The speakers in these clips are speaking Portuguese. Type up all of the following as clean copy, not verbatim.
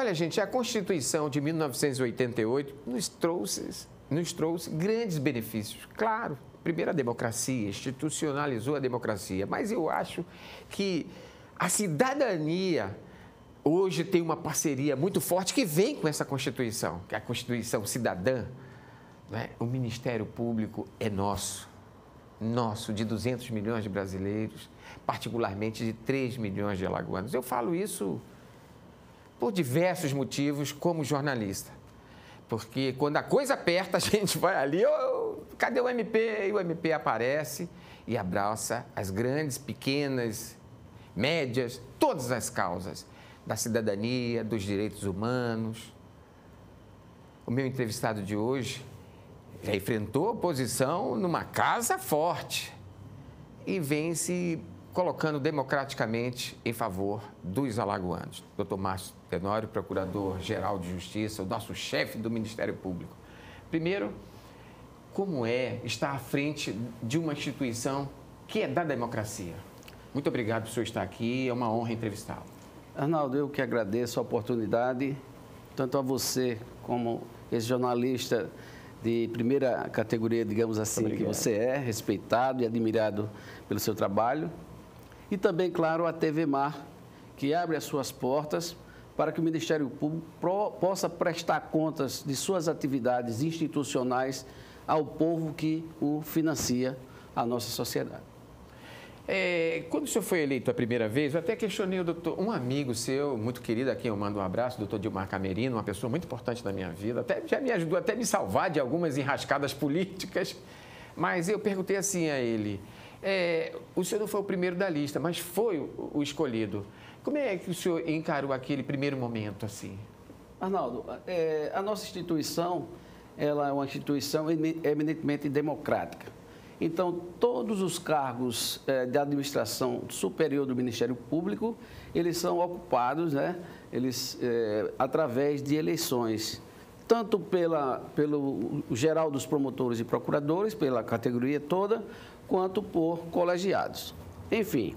Olha, gente, a Constituição de 1988 nos trouxe grandes benefícios. Claro, primeiro a democracia, institucionalizou a democracia, mas eu acho que a cidadania hoje tem uma parceria muito forte que vem com essa Constituição, que é a Constituição cidadã, né? O Ministério Público é nosso, de 200 milhões de brasileiros, particularmente de 3 milhões de alagoanos. Eu falo isso por diversos motivos como jornalista, porque quando a coisa aperta, a gente vai ali, cadê o MP? E o MP aparece e abraça as grandes, pequenas, médias, todas as causas da cidadania, dos direitos humanos. O meu entrevistado de hoje já enfrentou a oposição numa casa forte e vem se colocando democraticamente em favor dos alagoanos. Dr. Márcio Tenório, Procurador-Geral de Justiça, o nosso chefe do Ministério Público. Primeiro, como é estar à frente de uma instituição que é da democracia? Muito obrigado por o senhor estar aqui, é uma honra entrevistá-lo. Arnaldo, eu que agradeço a oportunidade, tanto a você como esse jornalista de primeira categoria, digamos assim, que você é, respeitado e admirado pelo seu trabalho. E também, claro, a TV Mar, que abre as suas portas para que o Ministério Público possa prestar contas de suas atividades institucionais ao povo que o financia, a nossa sociedade. Quando o senhor foi eleito a primeira vez, eu até questionei um amigo seu, muito querido, a quem eu mando um abraço, o doutor Dilmar Camerino, uma pessoa muito importante na minha vida, até já me ajudou até a me salvar de algumas enrascadas políticas, mas eu perguntei assim a ele, o senhor não foi o primeiro da lista, mas foi o escolhido. Como é que o senhor encarou aquele primeiro momento assim? Arnaldo, a nossa instituição, ela é uma instituição eminentemente democrática. Então, todos os cargos de administração superior do Ministério Público, eles são ocupados, né, através de eleições, tanto pelo geral dos promotores e procuradores, pela categoria toda, quanto por colegiados. Enfim,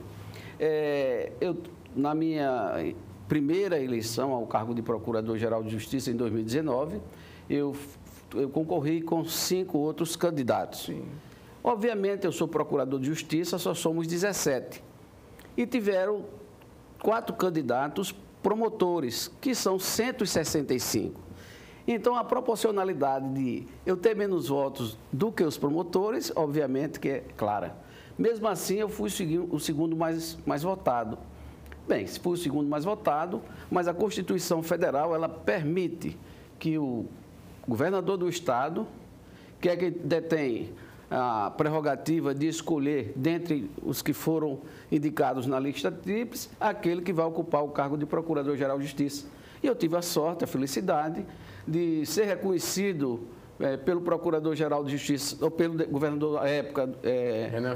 na minha primeira eleição ao cargo de Procurador-Geral de Justiça, em 2019, eu concorri com 5 outros candidatos. Sim. Obviamente, eu sou procurador de justiça, só somos 17. E tiveram 4 candidatos promotores, que são 165. Então, a proporcionalidade de eu ter menos votos do que os promotores, obviamente que é clara. Mesmo assim, eu fui o segundo mais votado. Bem, se fui o segundo mais votado, mas a Constituição Federal, ela permite que o governador do Estado, que é quem detém a prerrogativa de escolher, dentre os que foram indicados na lista tríplice, aquele que vai ocupar o cargo de Procurador-Geral de Justiça. E eu tive a sorte, a felicidade de ser reconhecido pelo Procurador-Geral de Justiça, ou pelo governador da época,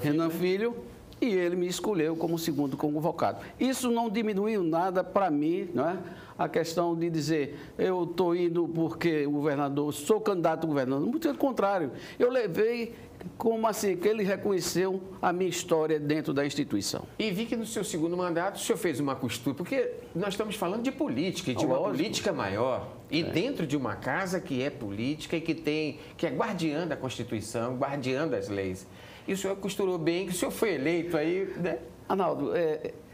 Renan Filho, e ele me escolheu como segundo convocado. Isso não diminuiu nada para mim, não é? A questão de dizer, eu estou indo porque o governador, sou candidato a governador. Muito pelo contrário, eu levei como assim, que ele reconheceu a minha história dentro da instituição. E vi que no seu segundo mandato o senhor fez uma costura, porque nós estamos falando de política, e de uma política maior. E dentro de uma casa que é política e que é guardiã da Constituição, guardiã das leis. E o senhor costurou bem, que o senhor foi eleito aí, né? Arnaldo,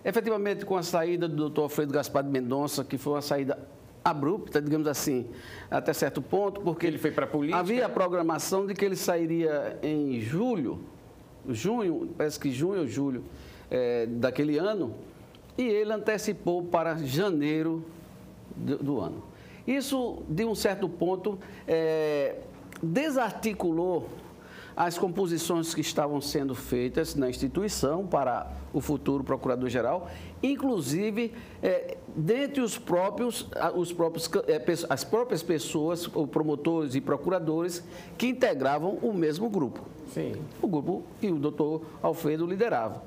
efetivamente com a saída do doutor Alfredo Gaspar de Mendonça, que foi uma saída abrupta, digamos assim, até certo ponto, porque ele foi para a política. Havia a programação de que ele sairia em junho, parece que junho ou julho daquele ano, e ele antecipou para janeiro do ano. Isso, de um certo ponto, desarticulou as composições que estavam sendo feitas na instituição para o futuro procurador-geral, inclusive dentre as próprias pessoas, ou promotores e procuradores, que integravam o mesmo grupo. Sim. O grupo que o doutor Alfredo liderava.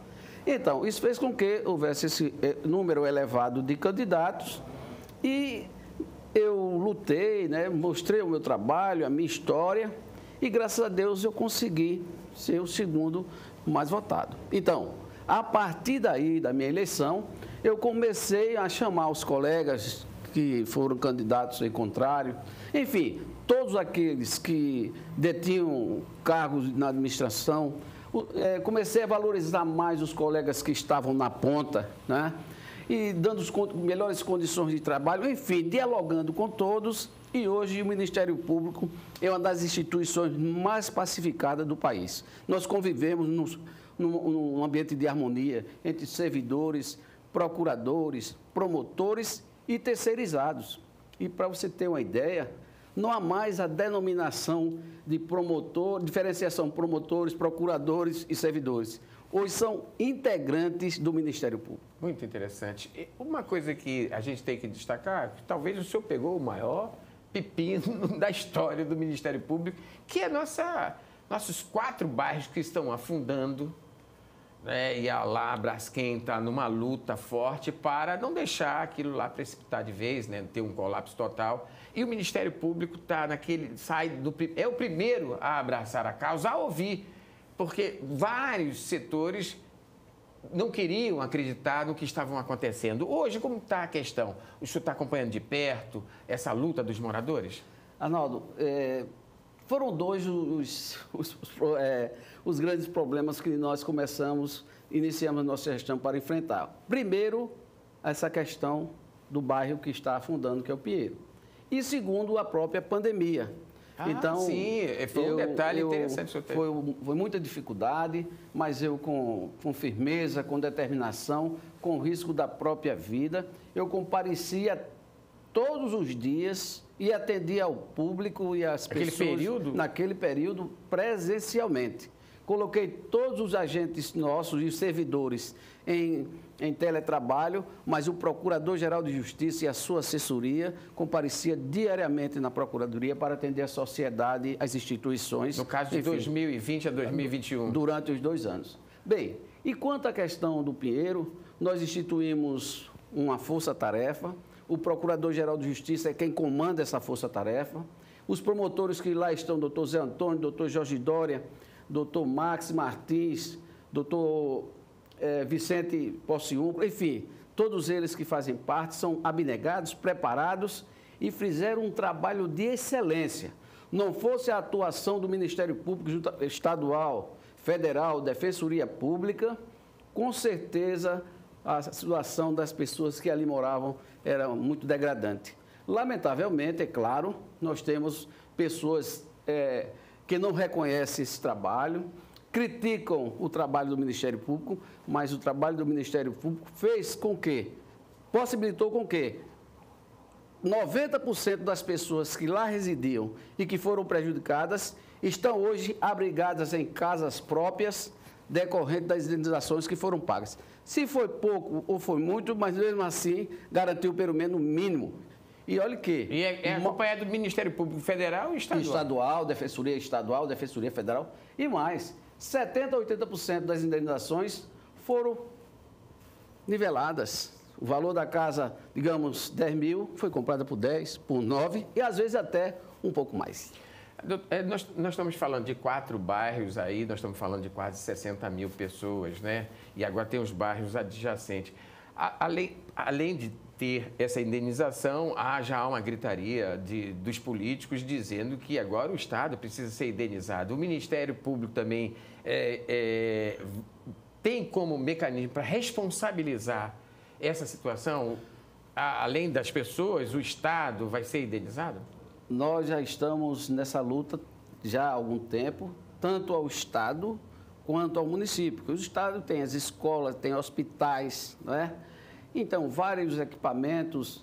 Então, isso fez com que houvesse esse número elevado de candidatos e eu lutei, né, mostrei o meu trabalho, a minha história, e, graças a Deus, eu consegui ser o segundo mais votado. Então, a partir daí, da minha eleição, eu comecei a chamar os colegas que foram candidatos em contrário. Enfim, todos aqueles que detinham cargos na administração. Comecei a valorizar mais os colegas que estavam na ponta, né? E dando melhores condições de trabalho, enfim, dialogando com todos. E hoje o Ministério Público é uma das instituições mais pacificadas do país. Nós convivemos num ambiente de harmonia entre servidores, procuradores, promotores e terceirizados. E para você ter uma ideia, não há mais a denominação de promotor, diferenciação promotores, procuradores e servidores. Hoje são integrantes do Ministério Público. Muito interessante. E uma coisa que a gente tem que destacar, que talvez o senhor pegou o maior pepino da história do Ministério Público, que é nossos 4 bairros que estão afundando, né? E a Braskem está numa luta forte para não deixar aquilo lá precipitar de vez, né? Ter um colapso total. E o Ministério Público está é o primeiro a abraçar a causa, a ouvir, porque vários setores não queriam acreditar no que estavam acontecendo. Hoje, como está a questão? O senhor está acompanhando de perto essa luta dos moradores? Arnaldo, foram 2 os grandes problemas que nós iniciamos nossa gestão para enfrentar. Primeiro, essa questão do bairro que está afundando, que é o Pinheiro. E segundo, a própria pandemia. Então, sim, foi um detalhe interessante. Foi muita dificuldade, mas eu com firmeza, com determinação, com risco da própria vida, eu comparecia todos os dias e atendia ao público e às pessoas naquele período presencialmente. Coloquei todos os agentes nossos e servidores em teletrabalho, mas o Procurador-Geral de Justiça e a sua assessoria comparecia diariamente na Procuradoria para atender a sociedade, as instituições. No caso de 2020 a 2021. Durante os 2 anos. Bem, e quanto à questão do Pinheiro, nós instituímos uma força-tarefa. O Procurador-Geral de Justiça é quem comanda essa força-tarefa. Os promotores que lá estão, doutor Zé Antônio, doutor Jorge Dória, doutor Max Martins, doutor Vicente Possiumpro, enfim, todos eles que fazem parte são abnegados, preparados e fizeram um trabalho de excelência. Não fosse a atuação do Ministério Público Estadual, Federal, Defensoria Pública, com certeza a situação das pessoas que ali moravam era muito degradante. Lamentavelmente, é claro, nós temos pessoas que não reconhecem esse trabalho, criticam o trabalho do Ministério Público, mas o trabalho do Ministério Público possibilitou com que 90% das pessoas que lá residiam e que foram prejudicadas estão hoje abrigadas em casas próprias, decorrente das indenizações que foram pagas. Se foi pouco ou foi muito, mas mesmo assim garantiu pelo menos o mínimo. E olha que... E é acompanhado do Ministério Público Federal e Estadual? Estadual, Defensoria Federal e mais. 70% a 80% das indenizações foram niveladas. O valor da casa, digamos, 10 mil, foi comprada por 10, por 9 e às vezes até um pouco mais. Nós estamos falando de 4 bairros aí, nós estamos falando de quase 60 mil pessoas, né? E agora tem os bairros adjacentes. Além de ter essa indenização, já há uma gritaria dos políticos dizendo que agora o Estado precisa ser indenizado. O Ministério Público também tem como mecanismo para responsabilizar essa situação, além das pessoas, o Estado vai ser indenizado? Nós já estamos nessa luta já há algum tempo, tanto ao Estado quanto ao município. Porque o Estado tem as escolas, tem hospitais, não é? Então, vários equipamentos,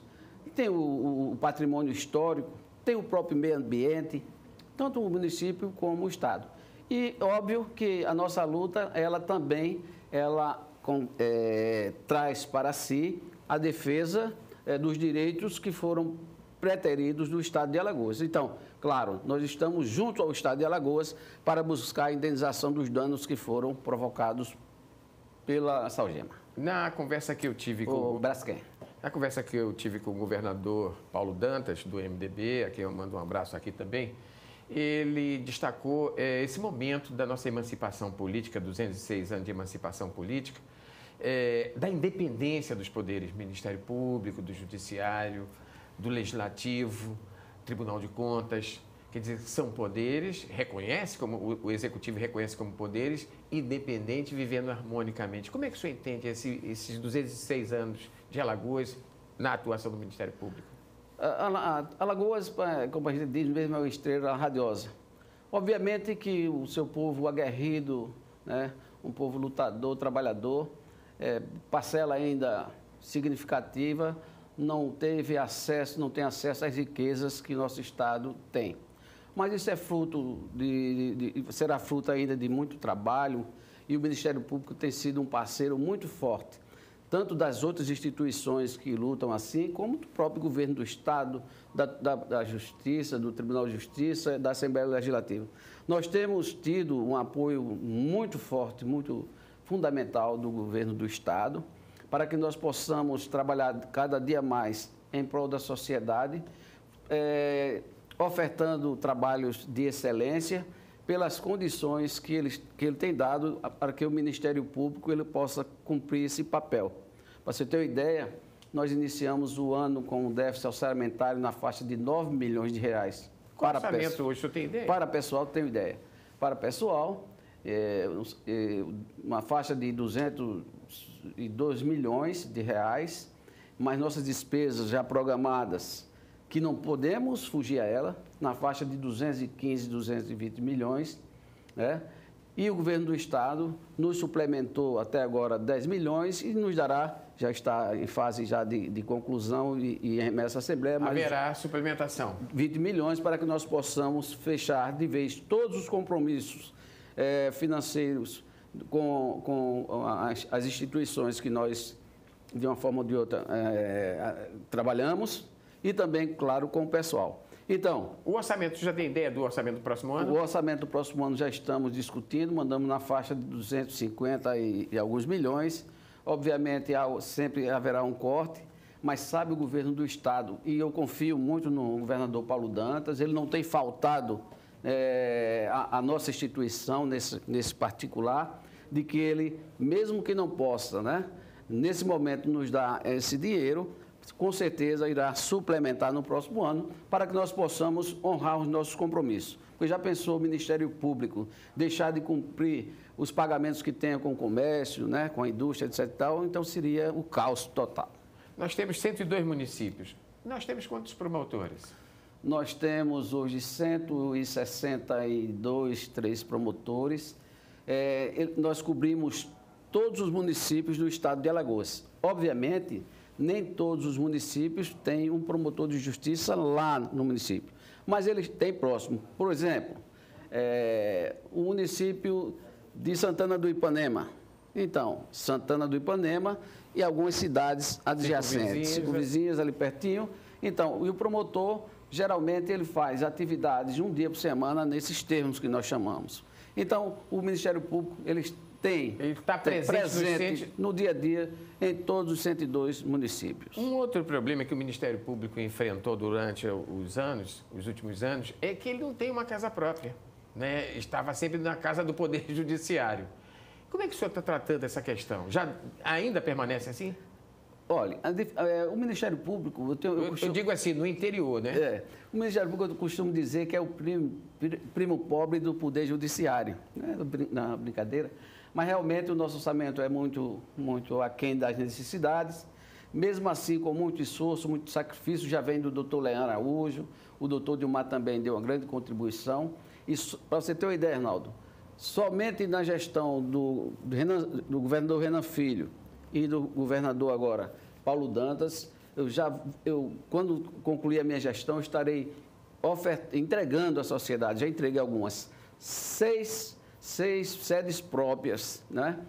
tem o patrimônio histórico, tem o próprio meio ambiente, tanto o município como o Estado. E, óbvio, que a nossa luta, ela também, traz para si a defesa dos direitos que foram preteridos do Estado de Alagoas. Então, claro, nós estamos junto ao Estado de Alagoas para buscar a indenização dos danos que foram provocados pela Salgema. Na conversa que eu tive com o Braskem. Na conversa que eu tive com o governador Paulo Dantas, do MDB, a quem eu mando um abraço aqui também, ele destacou esse momento da nossa emancipação política, 206 anos de emancipação política, da independência dos poderes, Ministério Público, do Judiciário, do Legislativo, Tribunal de Contas. Quer dizer, são poderes, reconhece como o Executivo reconhece como poderes, independentes, vivendo harmonicamente. Como é que o senhor entende esses 206 anos de Alagoas na atuação do Ministério Público? Alagoas, como a gente diz mesmo, é uma estrela radiosa. Obviamente que o seu povo aguerrido, né, um povo lutador, trabalhador, parcela ainda significativa, não tem acesso às riquezas que nosso Estado tem. Mas isso é fruto será fruto ainda de muito trabalho, e o Ministério Público tem sido um parceiro muito forte, tanto das outras instituições que lutam assim, como do próprio governo do Estado, da Justiça, do Tribunal de Justiça, da Assembleia Legislativa. Nós temos tido um apoio muito forte, muito fundamental do governo do Estado, para que nós possamos trabalhar cada dia mais em prol da sociedade, ofertando trabalhos de excelência pelas condições que ele tem dado para que o Ministério Público ele possa cumprir esse papel. Para você ter uma ideia, nós iniciamos o ano com um déficit orçamentário na faixa de 9 milhões de reais. Qual orçamento hoje, o senhor tem ideia? Para pessoal, tenho ideia. Para pessoal, uma faixa de 202 milhões de reais, mas nossas despesas já programadas, que não podemos fugir a ela, na faixa de 215, 220 milhões, né? E o governo do Estado nos suplementou até agora 10 milhões e nos dará, já está em fase já de conclusão e remessa à Assembleia. Mas haverá suplementação. 20 milhões para que nós possamos fechar de vez todos os compromissos financeiros com as instituições que nós, de uma forma ou de outra, trabalhamos, e também, claro, com o pessoal. Então, o orçamento, você já tem ideia do orçamento do próximo ano? O orçamento do próximo ano já estamos discutindo, mandamos na faixa de 250 e alguns milhões. Obviamente, sempre haverá um corte, mas sabe o governo do Estado, e eu confio muito no governador Paulo Dantas, ele não tem faltado a nossa instituição nesse particular, de que ele, mesmo que não possa, né, nesse momento nos dar esse dinheiro, com certeza irá suplementar no próximo ano para que nós possamos honrar os nossos compromissos. Porque já pensou o Ministério Público deixar de cumprir os pagamentos que tem com o comércio, né, com a indústria, etc. Então seria o caos total. Nós temos 102 municípios. Nós temos quantos promotores? Nós temos hoje 162, 3 promotores. Nós cobrimos todos os municípios do estado de Alagoas. Obviamente, nem todos os municípios têm um promotor de justiça lá no município, mas eles têm próximo. Por exemplo, o município de Santana do Ipanema. Então, Santana do Ipanema e algumas cidades adjacentes, cinco vizinhas ali pertinho. Então, e o promotor, geralmente, ele faz atividades de um dia por semana nesses termos que nós chamamos. Então, o Ministério Público, ele está presente no dia a dia em todos os 102 municípios. Um outro problema que o Ministério Público enfrentou durante os últimos anos, é que ele não tem uma casa própria, né? Estava sempre na casa do Poder Judiciário. Como é que o senhor está tratando essa questão? Ainda permanece assim? Olha, o Ministério Público... Eu digo assim, no interior, né? O Ministério Público, eu costumo dizer que é o primo pobre do Poder Judiciário. Não, brincadeira. Mas realmente o nosso orçamento é muito, muito aquém das necessidades. Mesmo assim, com muito esforço, muito sacrifício, já vem do doutor Leandro Araújo, o doutor Dilmar também deu uma grande contribuição. Para você ter uma ideia, Arnaldo, somente na gestão do governador Renan Filho e do governador agora, Paulo Dantas, quando concluir a minha gestão, estarei entregando à sociedade, já entreguei algumas, seis sedes próprias, né?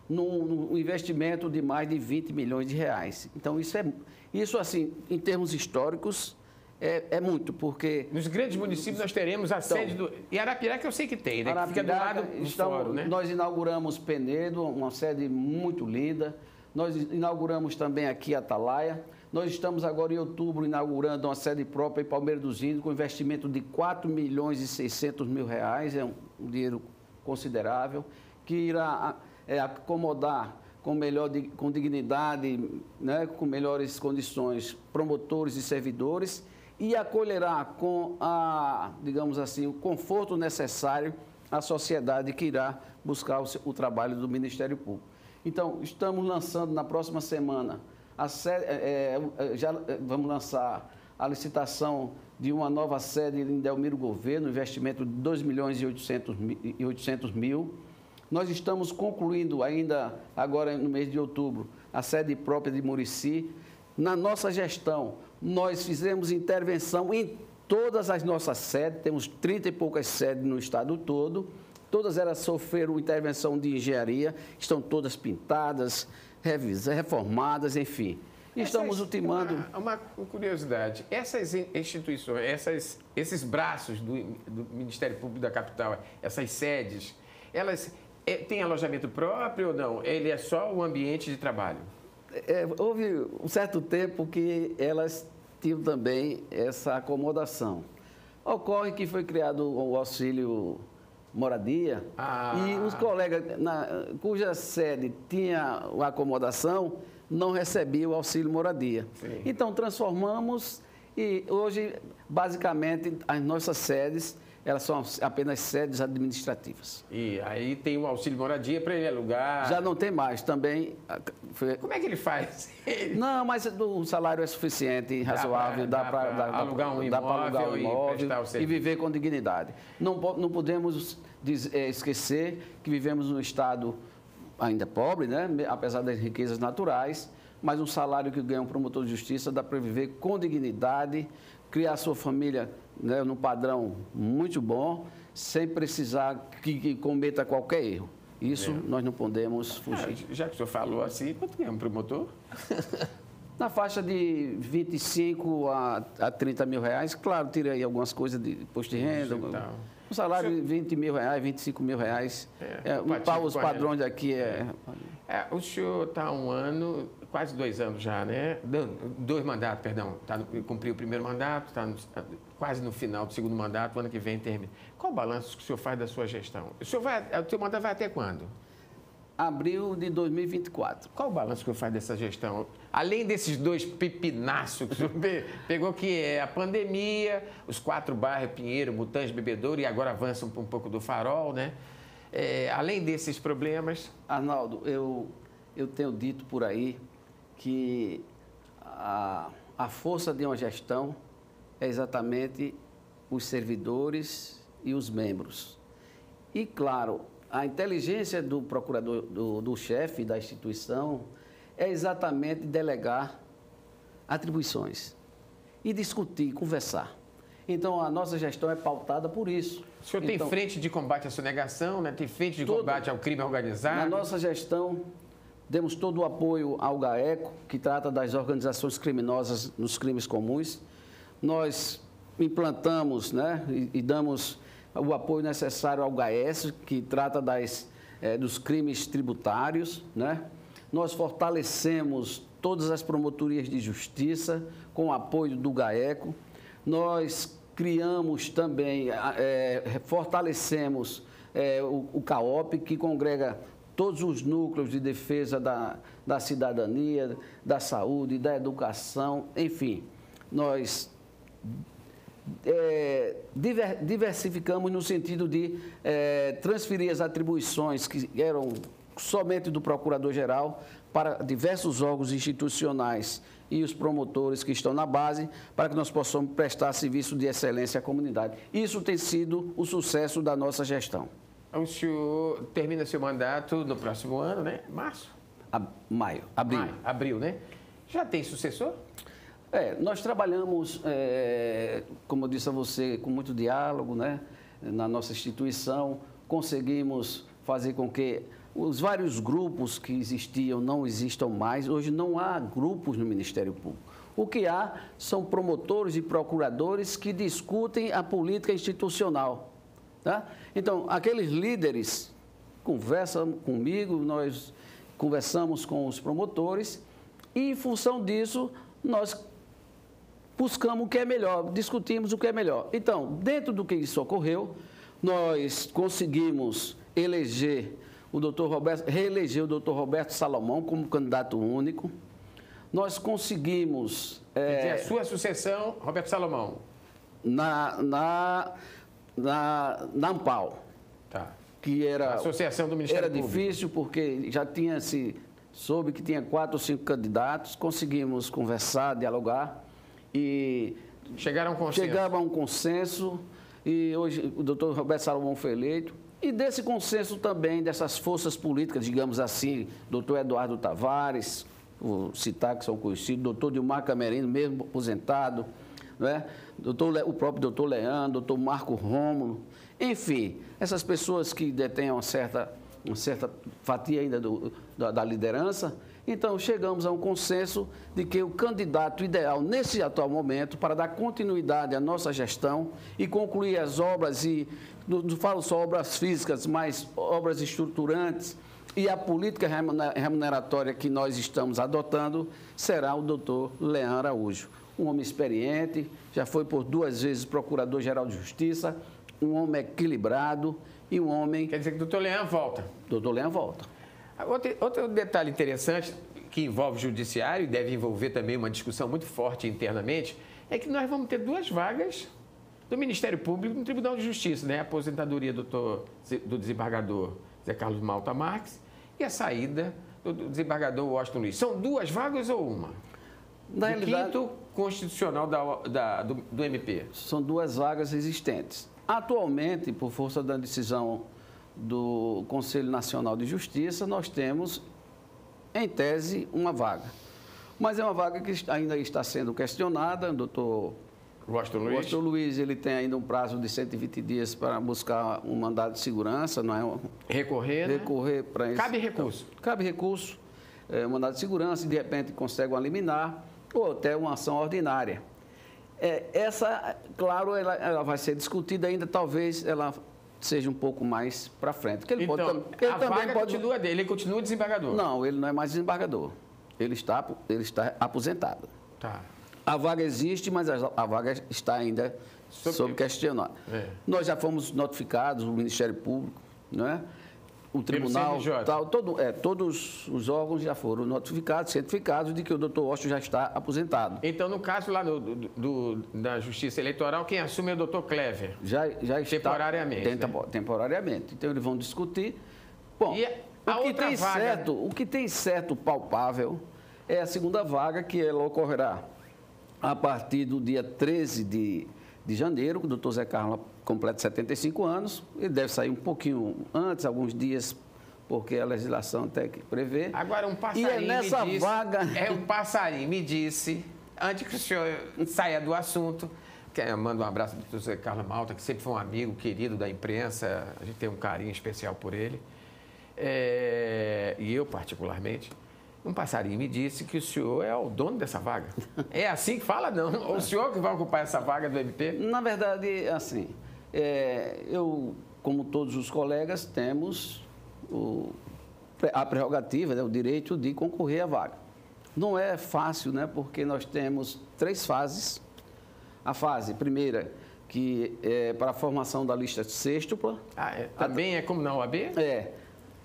Num investimento de mais de 20 milhões de reais. Então, isso assim, em termos históricos, é muito, porque... Nos grandes municípios nós teremos a sede do... E Arapiraca eu sei que tem, né? Que fica do lado do fórum, né? Nós inauguramos Penedo, uma sede muito linda. Nós inauguramos também aqui Atalaia. Nós estamos agora em outubro inaugurando uma sede própria em Palmeira dos Índios, com investimento de 4 milhões e 600 mil reais. É um dinheiro considerável, que irá acomodar com dignidade, né, com melhores condições, promotores e servidores, e acolherá com digamos assim, o conforto necessário à sociedade que irá buscar o trabalho do Ministério Público. Então, estamos lançando na próxima semana, já vamos lançar a licitação de uma nova sede em Delmiro Gouveia, no investimento de 2.800.000. Nós estamos concluindo ainda, agora no mês de outubro, a sede própria de Murici. Na nossa gestão, nós fizemos intervenção em todas as nossas sedes, temos 30 e poucas sedes no estado todo. Todas elas sofreram intervenção de engenharia, estão todas pintadas, reformadas, enfim. Estamos ultimando... Uma curiosidade, essas instituições, esses braços do Ministério Público da Capital, essas sedes, elas têm alojamento próprio ou não? Ele é só um ambiente de trabalho? Houve um certo tempo que elas tinham também essa acomodação. Ocorre que foi criado o auxílio moradia e os colegas cuja sede tinha a acomodação não recebiam o auxílio moradia. Sim. Então, transformamos e hoje, basicamente, as nossas sedes, elas são apenas sedes administrativas. E aí tem o auxílio moradia para ele alugar? Já não tem mais, também. Como é que ele faz? Não, mas o salário é suficiente, razoável, dá para alugar um imóvel e viver com dignidade. Não podemos esquecer que vivemos num estado ainda pobre, né? Apesar das riquezas naturais, mas um salário que ganha um promotor de justiça dá para viver com dignidade, criar sua família, né, num padrão muito bom, sem precisar que cometa qualquer erro. Isso nós não podemos fugir. Já que o senhor falou assim, quanto ganha um promotor? Na faixa de 25 a 30 mil reais, claro, tira aí algumas coisas de imposto de renda. Um salário de 20 mil reais, 25 mil reais. Os padrões daqui o senhor está há um ano, quase 2 anos já, né? 2 mandatos, perdão. Cumpriu o primeiro mandato, está quase no final do segundo mandato, o ano que vem termina. Qual o balanço que o senhor faz da sua gestão? O seu mandato vai até quando? Abril de 2024. Qual o balanço que o senhor faz dessa gestão? Além desses 2 pepinaços que o senhor pegou, que é a pandemia, os 4 bairros, Pinheiro, Mutange, Bebedouro, e agora avança um pouco do Farol, né? Além desses problemas... Arnaldo, eu tenho dito por aí que a força de uma gestão é exatamente os servidores e os membros. E, claro, a inteligência do procurador, do chefe da instituição, é exatamente delegar atribuições e discutir, conversar. Então, a nossa gestão é pautada por isso. O senhor tem frente de combate à sonegação, né? Tem frente de combate ao crime organizado? Na nossa gestão, demos todo o apoio ao GAECO, que trata das organizações criminosas nos crimes comuns. Nós implantamos, né, e damos o apoio necessário ao GAES, que trata dos crimes tributários, né? Nós fortalecemos todas as promotorias de justiça com o apoio do GAECO. Nós criamos também, fortalecemos o CAOP, que congrega todos os núcleos de defesa da cidadania, da saúde, da educação, enfim. Nós diversificamos no sentido de transferir as atribuições que eram somente do Procurador-Geral para diversos órgãos institucionais e os promotores que estão na base, para que nós possamos prestar serviço de excelência à comunidade. Isso tem sido o sucesso da nossa gestão. O senhor termina seu mandato no próximo ano, né? Março? Abril, né? Já tem sucessor? Nós trabalhamos, como eu disse a você, com muito diálogo, né? Na nossa instituição, conseguimos fazer com que os vários grupos que existiam não existam mais. Hoje não há grupos no Ministério Público. O que há são promotores e procuradores que discutem a política institucional. Tá? Então, aqueles líderes conversam comigo, nós conversamos com os promotores e, em função disso, nós buscamos o que é melhor, discutimos o que é melhor. Então, dentro do que isso ocorreu, nós conseguimos eleger reelegeu o doutor Roberto Salomão como candidato único. Nós conseguimos... a sua sucessão, Roberto Salomão? Na ANPAL. Tá. Que era... A Associação do Ministério Público. Era difícil porque já soube que tinha 4 ou 5 candidatos, conseguimos conversar, dialogar e... Chegaram a um consenso. E hoje o doutor Roberto Salomão foi eleito. E desse consenso também, dessas forças políticas, digamos assim, doutor Eduardo Tavares, vou citar que são conhecidos, doutor Dilmar Camerino, mesmo aposentado, né? O próprio doutor Leandro, doutor Marco Rômulo, enfim, essas pessoas que detêm uma certa fatia ainda da liderança. Então, chegamos a um consenso de que o candidato ideal, nesse atual momento, para dar continuidade à nossa gestão e concluir as obras, e não falo só obras físicas, mas obras estruturantes, e a política remuneratória que nós estamos adotando, será o doutor Leandro Araújo. Um homem experiente, já foi por 2 vezes Procurador-Geral de Justiça, um homem equilibrado e um homem... Quer dizer que o doutor Leandro volta? Doutor Leandro volta. Outro detalhe interessante que envolve o judiciário e deve envolver também uma discussão muito forte internamente é que nós vamos ter 2 vagas do Ministério Público no Tribunal de Justiça, né? A aposentadoria do desembargador Zé Carlos Malta Marques e a saída do desembargador Washington Luiz. São 2 vagas ou uma? Na realidade, quinto constitucional do MP. São 2 vagas existentes. Atualmente, por força da decisão do Conselho Nacional de Justiça, nós temos, em tese, uma vaga. Mas é uma vaga que ainda está sendo questionada. O doutor Washington Luiz, ele tem ainda um prazo de 120 dias para buscar um mandado de segurança, não é? Recorrer, né? Recorrer para isso. Cabe recurso. Cabe recurso, um mandado de segurança, e de repente consegue uma liminar ou até uma ação ordinária. Essa, claro, ela vai ser discutida ainda, talvez ela seja um pouco mais para frente. Porque ele então, a vaga continua dele, ele continua desembargador? Não, ele não é mais desembargador. Ele está aposentado. Tá. A vaga existe, mas a vaga está ainda sob questionar. Nós já fomos notificados, o Ministério Público, né? O Tribunal, todos os órgãos já foram notificados, certificados de que o doutor Washington já está aposentado. Então, no caso lá da Justiça Eleitoral, quem assume é o doutor Clever? Já está. Temporariamente. Temporariamente. Então, eles vão discutir. Bom, o que tem certo palpável é a segunda vaga, que ela ocorrerá a partir do dia 13 de janeiro, o doutor Zé Carlos completa 75 anos, ele deve sair um pouquinho antes, alguns dias, porque a legislação até que prevê. Agora, um passarinho me disse, antes que o senhor saia do assunto, mando um abraço para o doutor Zé Carlos Malta, que sempre foi um amigo querido da imprensa, a gente tem um carinho especial por ele, e eu particularmente. Um passarinho me disse que o senhor é o dono dessa vaga. É assim que fala, não? O senhor que vai ocupar essa vaga do MP? Na verdade, assim, eu, como todos os colegas, temos a prerrogativa, né, o direito de concorrer à vaga. Não é fácil, né, porque nós temos 3 fases. A fase primeira, que é para a formação da lista sextupla. Também é como na OAB?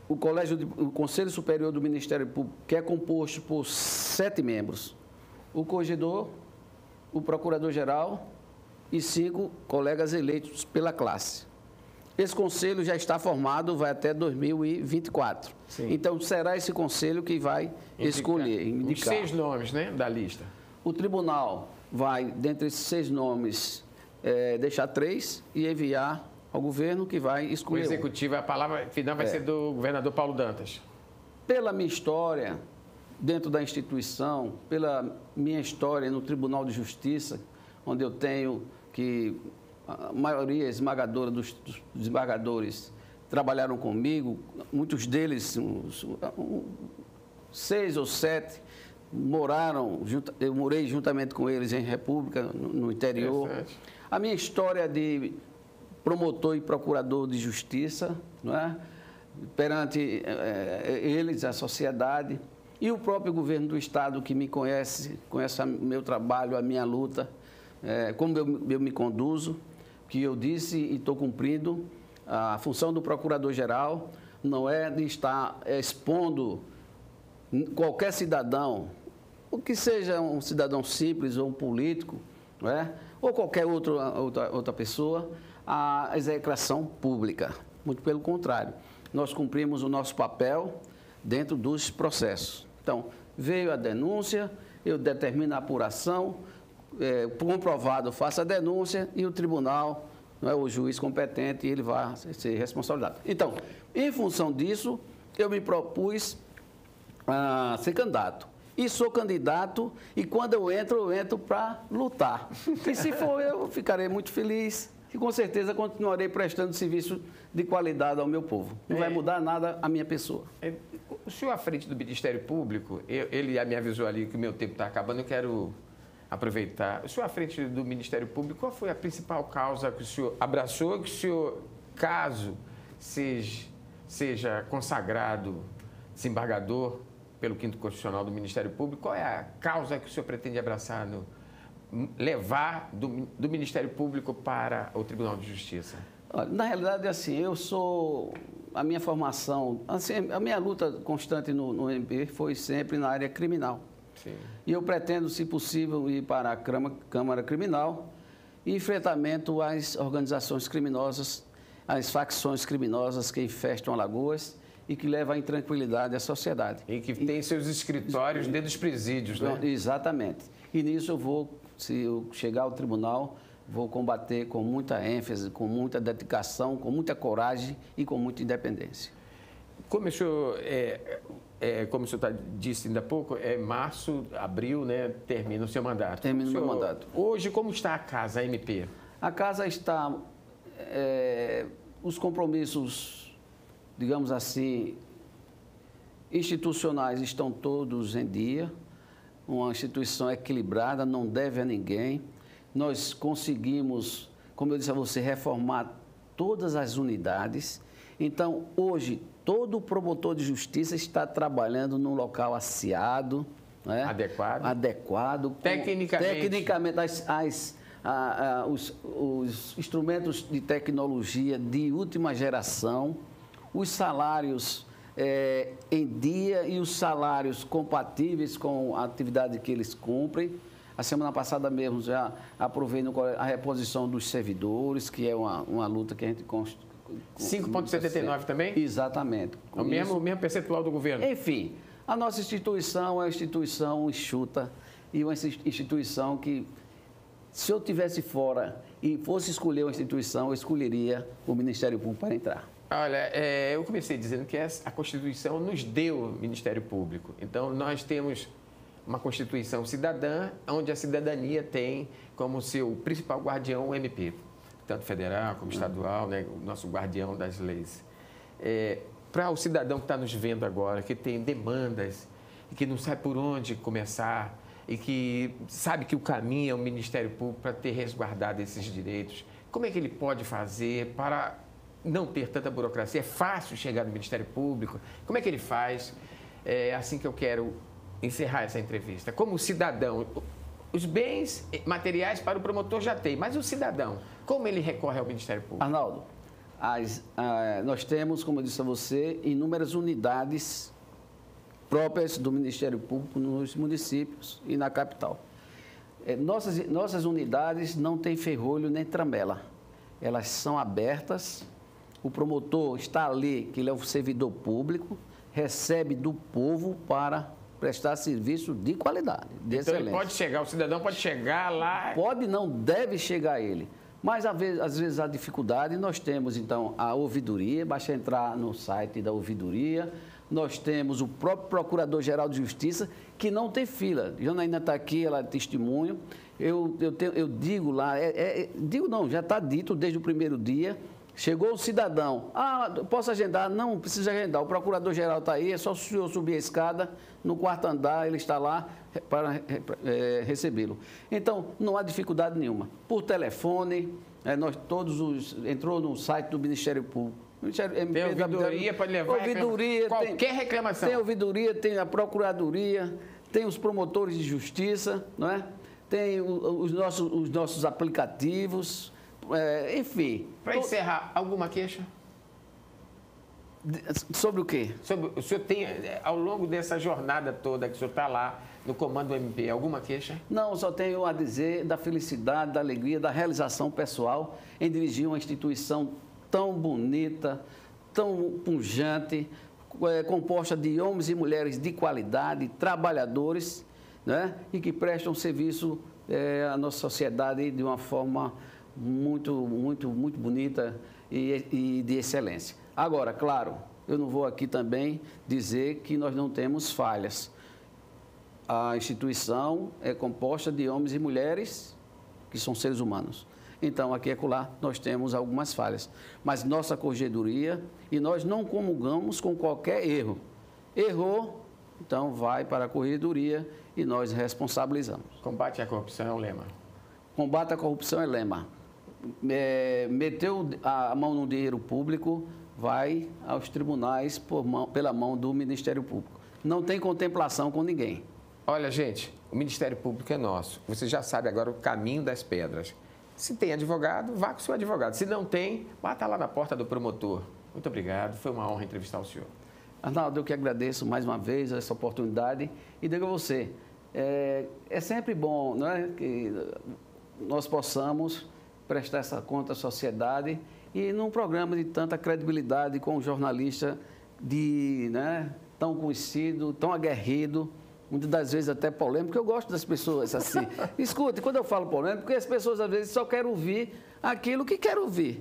O Conselho Superior do Ministério Público, que é composto por 7 membros. O corregedor, o procurador-geral e 5 colegas eleitos pela classe. Esse conselho já está formado, vai até 2024. Sim. Então, será esse conselho que vai indicar. Os 6 nomes, né, da lista. O tribunal vai, dentre esses 6 nomes, deixar 3 e enviar ao governo, que vai escolher. O executivo, a palavra final vai ser do governador Paulo Dantas. Pela minha história dentro da instituição, pela minha história no Tribunal de Justiça, onde eu tenho que a maioria esmagadora dos desembargadores trabalharam comigo, muitos deles, 6 ou 7, eu morei juntamente com eles em República, no interior. A minha história de promotor e procurador de justiça, não é? Perante eles, a sociedade, e o próprio governo do Estado, que me conhece o meu trabalho, a minha luta, como eu me conduzo, que eu disse e estou cumprindo a função do procurador-geral, não é de estar expondo qualquer cidadão, o que seja um cidadão simples ou um político, não é? Ou qualquer outra pessoa, à execração pública. Muito pelo contrário, nós cumprimos o nosso papel dentro dos processos. Então, veio a denúncia, eu determino a apuração, comprovado, faço a denúncia e o tribunal, não é, o juiz competente, ele vai ser responsabilizado. Então, em função disso, eu me propus a ser candidato. E sou candidato, e quando eu entro para lutar. E se for eu, ficarei muito feliz e com certeza continuarei prestando serviço de qualidade ao meu povo. Não vai mudar nada a minha pessoa. O senhor à frente do Ministério Público, ele me avisou ali que o meu tempo está acabando, eu quero aproveitar. O senhor à frente do Ministério Público, qual foi a principal causa que o senhor abraçou, que o senhor, caso seja consagrado desembargador pelo 5º Constitucional do Ministério Público, qual é a causa que o senhor pretende abraçar, levar do Ministério Público para o Tribunal de Justiça? Olha, na realidade, assim, a minha formação, assim, a minha luta constante no MP foi sempre na área criminal. Sim. E eu pretendo, se possível, ir para a Câmara Criminal e enfrentamento às organizações criminosas, às facções criminosas que infestam Alagoas e que levam à intranquilidade à sociedade. E que tem seus escritórios dentro dos presídios, né? Exatamente. E nisso eu vou, se eu chegar ao tribunal, vou combater com muita ênfase, com muita dedicação, com muita coragem e com muita independência. Como o senhor disse ainda há pouco, março, abril, né, termina o seu mandato. Termina o meu mandato. Hoje, como está a casa, a MP? A casa está... os compromissos, digamos assim, institucionais estão todos em dia. Uma instituição equilibrada, não deve a ninguém. Nós conseguimos, como eu disse a você, reformar todas as unidades. Então, hoje, todo promotor de justiça está trabalhando num local asseado, né? Adequado. Tecnicamente, os instrumentos de tecnologia de última geração, os salários em dia e os salários compatíveis com a atividade que eles cumprem. A semana passada mesmo já aprovei a reposição dos servidores, que é uma luta que a gente... 5,79 também? Exatamente. O mesmo percentual do governo? Enfim, a nossa instituição é uma instituição enxuta e uma instituição que, se eu tivesse fora e fosse escolher uma instituição, eu escolheria o Ministério Público para entrar. Olha, eu comecei dizendo que a Constituição nos deu o Ministério Público. Então, nós temos uma Constituição cidadã, onde a cidadania tem como seu principal guardião o MP, tanto federal como estadual, né, o nosso guardião das leis. Para o cidadão que está nos vendo agora, que tem demandas, e que não sabe por onde começar, e que sabe que o caminho é o Ministério Público para ter resguardado esses direitos, como é que ele pode fazer para não ter tanta burocracia? É fácil chegar no Ministério Público? Como é que ele faz? É assim que eu quero encerrar essa entrevista. Como cidadão, os bens materiais para o promotor já tem, mas o cidadão, como ele recorre ao Ministério Público? Arnaldo, nós temos, como eu disse a você, inúmeras unidades próprias do Ministério Público nos municípios e na capital. Nossas unidades não têm ferrolho nem tramela. Elas são abertas, o promotor está ali, que ele é um servidor público, recebe do povo para prestar serviço de qualidade, de excelência. Ele pode chegar, o cidadão pode chegar lá... Pode, não deve chegar a ele. Mas, às vezes, há dificuldade. Nós temos, então, a ouvidoria, basta entrar no site da ouvidoria. Nós temos o próprio Procurador-Geral de Justiça, que não tem fila. Janaína está aqui, ela é testemunho. Eu digo lá, digo não, já está dito desde o primeiro dia. Chegou o cidadão, posso agendar? Não precisa agendar, o Procurador-Geral está aí, é só o senhor subir a escada, no 4º andar, ele está lá para recebê-lo. Então, não há dificuldade nenhuma. Por telefone, entrou no site do Ministério Público. Tem ouvidoria, pode levar qualquer reclamação. Tem ouvidoria, tem a Procuradoria, tem os promotores de justiça, não é? Tem os nossos aplicativos... enfim. Para encerrar, alguma queixa? Sobre o quê? O senhor tem, ao longo dessa jornada toda que o senhor está lá no comando do MP, alguma queixa? Não, só tenho a dizer da felicidade, da alegria, da realização pessoal em dirigir uma instituição tão bonita, tão pujante, composta de homens e mulheres de qualidade, trabalhadores, né? E que prestam serviço à nossa sociedade de uma forma muito, muito, muito bonita e de excelência. Agora, claro, eu não vou aqui também dizer que nós não temos falhas. A instituição é composta de homens e mulheres que são seres humanos. Então, aqui e acolá, nós temos algumas falhas. Mas nossa corregedoria, e nós não comulgamos com qualquer erro. Errou, então vai para a corregedoria e nós responsabilizamos. Combate à corrupção é o lema. Combate à corrupção é lema. Meteu a mão no dinheiro público, vai aos tribunais pela mão do Ministério Público. Não tem contemplação com ninguém. Olha, gente, o Ministério Público é nosso. Você já sabe agora o caminho das pedras. Se tem advogado, vá com o seu advogado. Se não tem, bata lá na porta do promotor. Muito obrigado, foi uma honra entrevistar o senhor. Arnaldo, eu que agradeço mais uma vez essa oportunidade e digo a você, é sempre bom, não é, que nós possamos prestar essa conta à sociedade e num programa de tanta credibilidade com um jornalista tão conhecido, tão aguerrido, muitas das vezes até polêmico, porque eu gosto das pessoas assim. Escute, quando eu falo polêmico, porque as pessoas às vezes só querem ouvir aquilo que querem ouvir.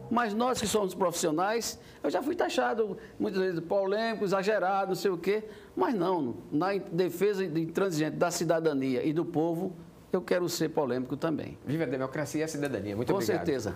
Mas nós que somos profissionais, eu já fui taxado muitas vezes polêmico, exagerado, não sei o quê, mas não, na defesa intransigente da cidadania e do povo, eu quero ser polêmico também. Viva a democracia e a cidadania. Muito obrigado. Com certeza.